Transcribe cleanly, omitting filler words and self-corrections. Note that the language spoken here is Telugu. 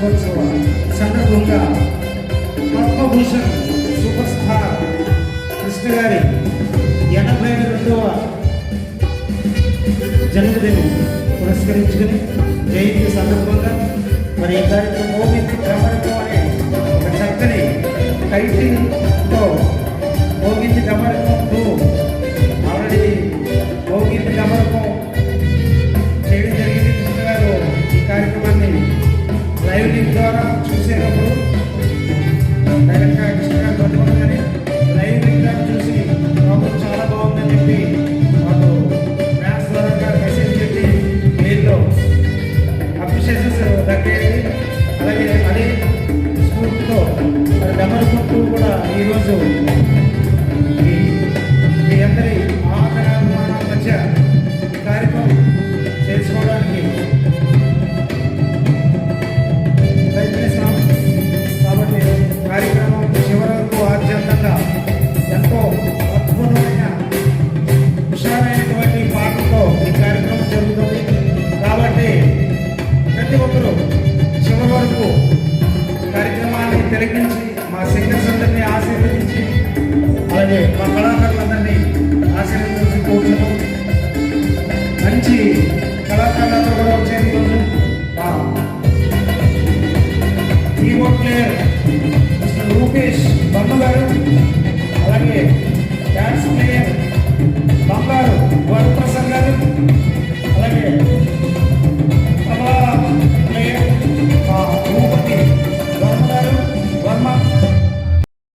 వార్షికోత్సవ సందర్భంగా పద్మభూషణ్ సూపర్ స్టార్ కృష్ణ గారి 82వ జన్మదినం పురస్కరించుకుని జయంతి సందర్భంగా మరి ఈ కార్యక్రమం మోగించి డమరకం అనే ఒక చక్కని టైటిల్తో మోగించి డమరకంతో ఆల్రెడీ మోగించి డమరకం చేయడం జరిగింది. కృష్ణ గారు ఈ కార్యక్రమాన్ని లైవ్ లింక్ ద్వారా చూసేటప్పుడు డైరెక్ట్గా కృష్ణ గారు పట్టుకోగానే లైవ్ లింక్ ద్వారా చూసి మాకు చాలా బాగుందని చెప్పి మాకు మ్యాథ్స్ ద్వారా మెసేజ్ పెట్టి మెయిల్లో అప్రిషియేషన్స్ దక్కేది. అలాగే అదే స్ఫూర్తితో మరి డమరుకుంటూ కూడా ఈరోజు మీ అందరి ఆదరణ మధ్య ఈ కార్యక్రమం చేసుకోవడానికి ప్రయత్నిస్తాం. కాబట్టి కార్యక్రమం చివరి వరకు ఆద్యంతంగా ఎంతో అద్భుతమైన హుషారైనటువంటి పాటలతో ఈ కార్యక్రమం జరుగుతుంది. కాబట్టి ప్రతి ఒక్కరూ చివరి వరకు కార్యక్రమాన్ని తిలకించి మా సింగర్స్ అందరినీ ఆశీర్వదించి అలాగే మా కళాకారులందరినీ ఆశీర్వదించి కూర్చున్నాం. మంచి కళాకారులతో కూడా వచ్చే రోజు మా కీబోర్డ్ ప్లేయర్ మిస్టర్ రూపేష్ బొమ్మ గారు,